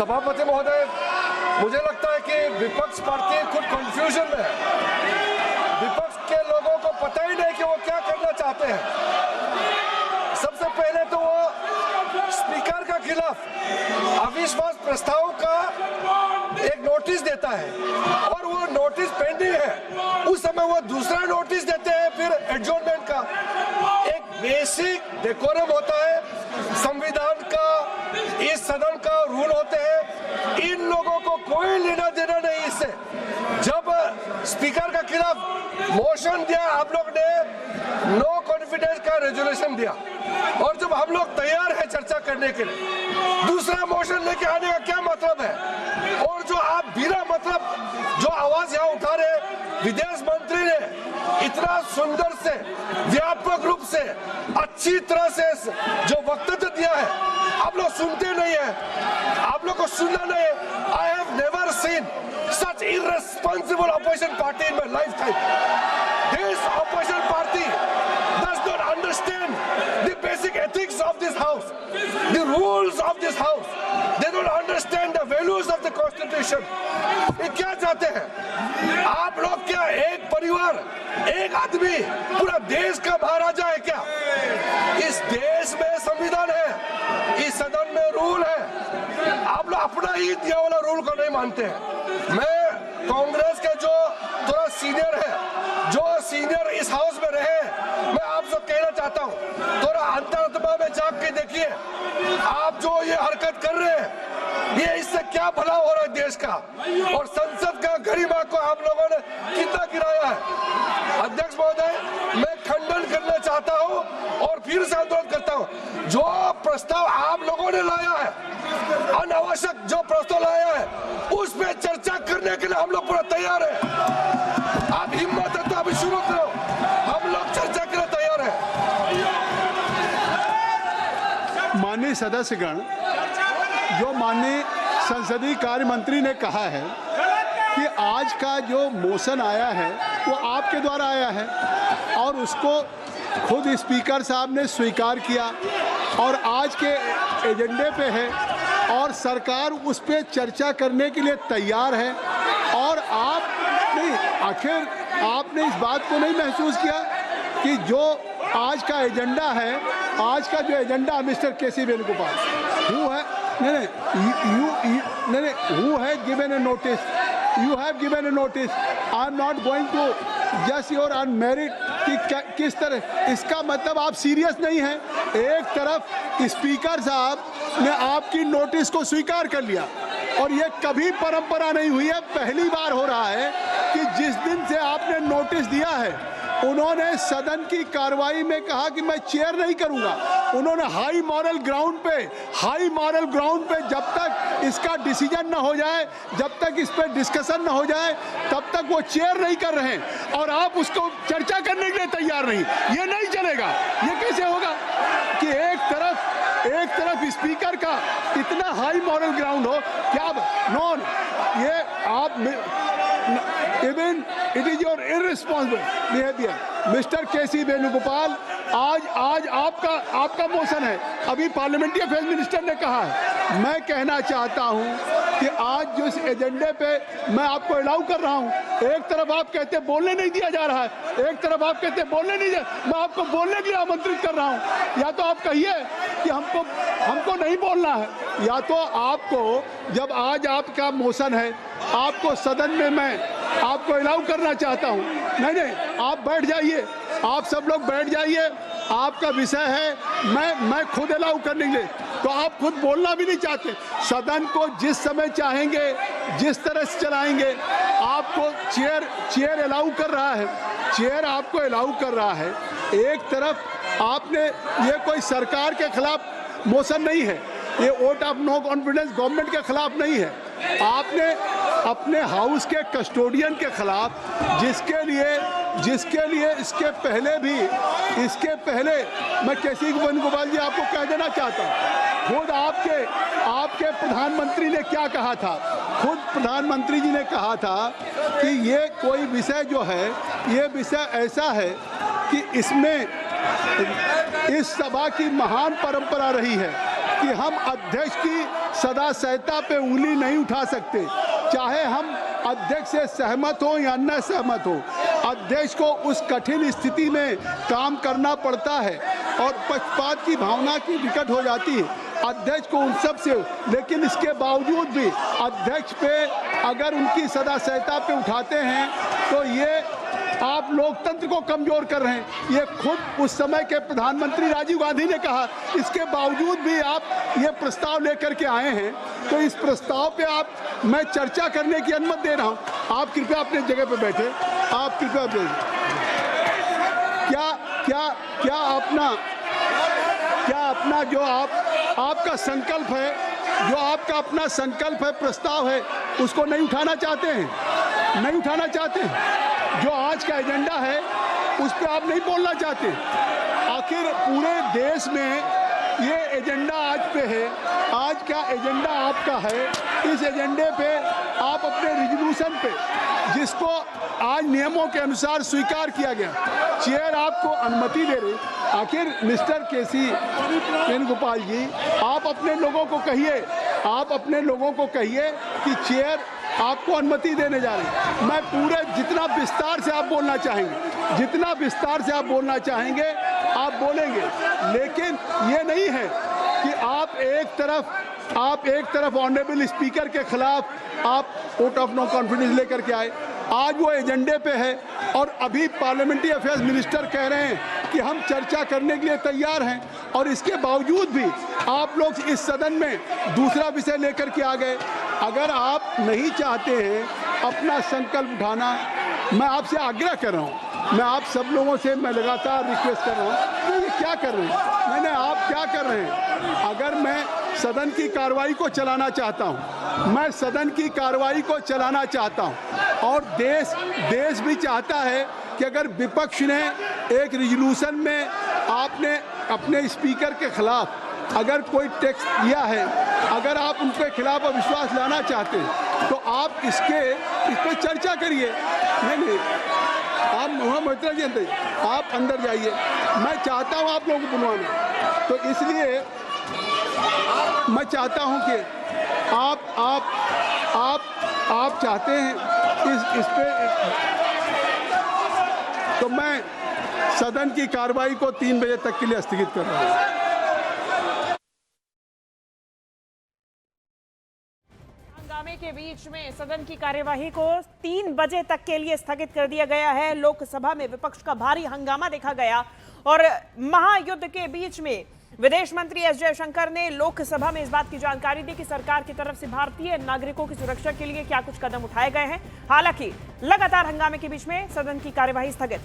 सभापति महोदय, मुझे लगता है कि विपक्ष पार्टी खुद कंफ्यूजन में है। विपक्ष के लोगों को पता ही नहीं कि वो क्या करना चाहते हैं। सबसे पहले तो वो स्पीकर के खिलाफ अविश्वास प्रस्ताव का एक नोटिस देता है और वो नोटिस पेंडिंग है। उस समय वो दूसरा नोटिस देते हैं फिर एडजॉर्नमेंट का। एक बेसिक डेकोरम होता है, संविधान का, इस सदन का रूल होते हैं। इन लोगों को कोई लेना देना नहीं इससे। जब स्पीकर के खिलाफ मोशन दिया, आप लोग ने नो कॉन्फिडेंस का रेजोल्यूशन दिया और जब हम लोग तैयार है चर्चा करने के लिए, दूसरा मोशन लेके आने का क्या मतलब है? और जो आप बिना मतलब जो आवाज यहाँ उठा रहे, विदेश मंत्री ने इतना सुंदर से, व्यापक रूप से, अच्छी तरह से जो वक्तव्य दिया है, आप लोग सुनते नहीं है। आप लोग को सुनना नहीं है। I have never seen such irresponsible opposition party in my lifetime. This opposition party does not understand the basic ethics of this house, the rules of this house. They don't understand the values of the constitution. ये क्या चाहते हैं? आप लोग क्या एक परिवार, एक आदमी पूरा देश का महाराजा है क्या? इस देश में संविधान है, इस सदन में रूल है। आप लोग अपना ही दिया वाला रूल को नहीं मानते हैं। मैं कांग्रेस के जो थोड़ा सीनियर है, जो सीनियर इस हाउस में रहे, मैं आपसे कहना चाहता हूँ, थोड़ा अंतरात्मा में जाग के देखिए। आप जो ये हरकत कर रहे हैं, ये इससे क्या भला हो रहा है देश का और संसद का गरिमा को आप लोगों ने कितना गिराया है। अध्यक्ष महोदय, मैं खंडन करना चाहता हूँ और फिर से अनुरोध करता हूँ, जो प्रस्ताव आप लोगों ने लाया है, अनावश्यक जो प्रस्ताव लाया है, उस पे चर्चा करने के लिए हम लोग पूरा तैयार है। आप हिम्मत है तो अभी शुरू करो, हम लोग चर्चा के लिए तैयार है। माननीय सदस्यगण, जो माननीय संसदीय कार्य मंत्री ने कहा है कि आज का जो मोशन आया है वो आपके द्वारा आया है और उसको खुद स्पीकर साहब ने स्वीकार किया और आज के एजेंडे पे है और सरकार उस पे चर्चा करने के लिए तैयार है। और आप नहीं, आखिर आपने इस बात को नहीं महसूस किया कि जो आज का एजेंडा है, आज का जो agenda mister KC Venugopal, who है who has given a notice? You have given a notice. I am not going to judge your unmerit कि किस तरह, इसका मतलब आप सीरियस नहीं हैं। एक तरफ स्पीकर साहब ने आपकी नोटिस को स्वीकार कर लिया और ये कभी परंपरा नहीं हुई है, पहली बार हो रहा है कि जिस दिन से आपने नोटिस दिया है उन्होंने सदन की कार्रवाई में कहा कि मैं चेयर नहीं करूंगा। उन्होंने हाई मॉरल ग्राउंड पे जब तक इसका डिसीजन ना हो जाए, जब तक इस पर डिस्कशन ना हो जाए, तब तक वो चेयर नहीं कर रहे हैं और आप उसको चर्चा करने के लिए तैयार नहीं। ये नहीं चलेगा। ये कैसे होगा कि एक तरफ स्पीकर का इतना हाई मॉरल ग्राउंड हो क्या नॉन, ये आप even it is your irresponsible behaviour. Mister KC Venugopal, आज आपका मोशन है। अभी पार्लियामेंट्री अफेयर्स मिनिस्टर ने कहा है, मैं कहना चाहता हूं कि आज जो इस एजेंडे पे मैं आपको अलाउ कर रहा हूं, एक तरफ आप कहते बोलने नहीं दिया जा रहा है, एक तरफ आप कहते बोलने नहीं दिया, मैं आपको बोलने के लिए आमंत्रित कर रहा हूं। या तो आप कहिए कि हमको नहीं बोलना है, या तो आपको, जब आज आपका मोशन है, आपको सदन में मैं आपको अलाउ करना चाहता हूं। नहीं, आप बैठ जाइए, आप सब लोग बैठ जाइए, आपका विषय है। मैं खुद अलाउ करने के लिए, तो आप खुद बोलना भी नहीं चाहते। सदन को जिस समय चाहेंगे जिस तरह से चलाएंगे। आपको चेयर अलाउ कर रहा है, चेयर आपको अलाउ कर रहा है। एक तरफ आपने, ये कोई सरकार के खिलाफ मोशन नहीं है, ये vote of no confidence government के खिलाफ नहीं है। आपने अपने हाउस के कस्टोडियन के खिलाफ, जिसके लिए इसके पहले मैं केसी वेणुगोपाल जी आपको कह देना चाहता हूँ, खुद आपके प्रधानमंत्री ने क्या कहा था? खुद प्रधानमंत्री जी ने कहा था कि ये कोई विषय जो है, ये विषय ऐसा है कि इसमें इस सभा की महान परंपरा रही है कि हम अध्यक्ष की सदा सहता पे उंगली नहीं उठा सकते, चाहे हम अध्यक्ष से सहमत हो या न सहमत हो। अध्यक्ष को उस कठिन स्थिति में काम करना पड़ता है और पक्षपात की भावना की विकट हो जाती है अध्यक्ष को उन सब से, लेकिन इसके बावजूद भी अध्यक्ष पे अगर उनकी सदा सहता पे उठाते हैं तो ये आप लोकतंत्र को कमजोर कर रहे हैं। ये खुद उस समय के प्रधानमंत्री राजीव गांधी ने कहा, इसके बावजूद भी आप ये प्रस्ताव लेकर के आए हैं, तो इस प्रस्ताव पे मैं चर्चा करने की अनुमति दे रहा हूं। आप कृपया अपने जगह पे बैठे, आप कृपया बैठे। क्या अपना जो आपका संकल्प है, जो आपका अपना संकल्प है, प्रस्ताव है, उसको नहीं उठाना चाहते हैं? नहीं उठाना चाहते हैं? जो आज का एजेंडा है उस पर आप नहीं बोलना चाहते? आखिर पूरे देश में ये एजेंडा आज पे है, आज का एजेंडा आपका है। इस एजेंडे पे आप अपने रिजोल्यूशन पे, जिसको आज नियमों के अनुसार स्वीकार किया गया, चेयर आपको अनुमति दे रही। आखिर मिस्टर केसी वेणुगोपाल जी, आप अपने लोगों को कहिए, आप अपने लोगों को कहिए कि चेयर आपको अनुमति देने जा रही है। मैं पूरे जितना विस्तार से आप बोलना चाहेंगे, जितना विस्तार से आप बोलना चाहेंगे आप बोलेंगे, लेकिन ये नहीं है कि आप एक तरफ ऑनरेबल स्पीकर के खिलाफ आप वोट ऑफ नो कॉन्फिडेंस लेकर के आए। आज वो एजेंडे पे है और अभी पार्लियामेंट्री अफेयर्स मिनिस्टर कह रहे हैं कि हम चर्चा करने के लिए तैयार हैं, और इसके बावजूद भी आप लोग इस सदन में दूसरा विषय लेकर के आ गए। अगर आप नहीं चाहते हैं अपना संकल्प उठाना, मैं आपसे आग्रह कर रहा हूँ, मैं आप सब लोगों से मैं लगातार रिक्वेस्ट कर रहा हूँ कि ये क्या कर रहे हैं, मैंने आप क्या कर रहे हैं? अगर मैं सदन की कार्रवाई को चलाना चाहता हूँ, मैं सदन की कार्रवाई को चलाना चाहता हूँ, और देश भी चाहता है कि अगर विपक्ष ने एक रिजोल्यूशन में आपने अपने स्पीकर के खिलाफ अगर कोई टेक्स्ट दिया है, अगर आप उनके खिलाफ अविश्वास लाना चाहते हैं तो आप इस पर चर्चा करिए। नहीं, आप मोहम्मद जी अंदर, आप अंदर जाइए, मैं चाहता हूँ आप लोगों को बुलवाना, तो इसलिए मैं चाहता हूँ कि आप चाहते हैं इस पे, तो मैं सदन की कार्रवाई को 3 बजे तक के लिए स्थगित कर रहा हूँ। हंगामे के बीच में सदन की कार्यवाही को 3 बजे तक के लिए स्थगित कर दिया गया है। लोकसभा में विपक्ष का भारी हंगामा देखा गया और महायुद्ध के बीच में विदेश मंत्री एस जयशंकर ने लोकसभा में इस बात की जानकारी दी कि सरकार की तरफ से भारतीय नागरिकों की सुरक्षा के लिए क्या कुछ कदम उठाए गए हैं। हालांकि लगातार हंगामे के बीच में सदन की कार्यवाही स्थगित।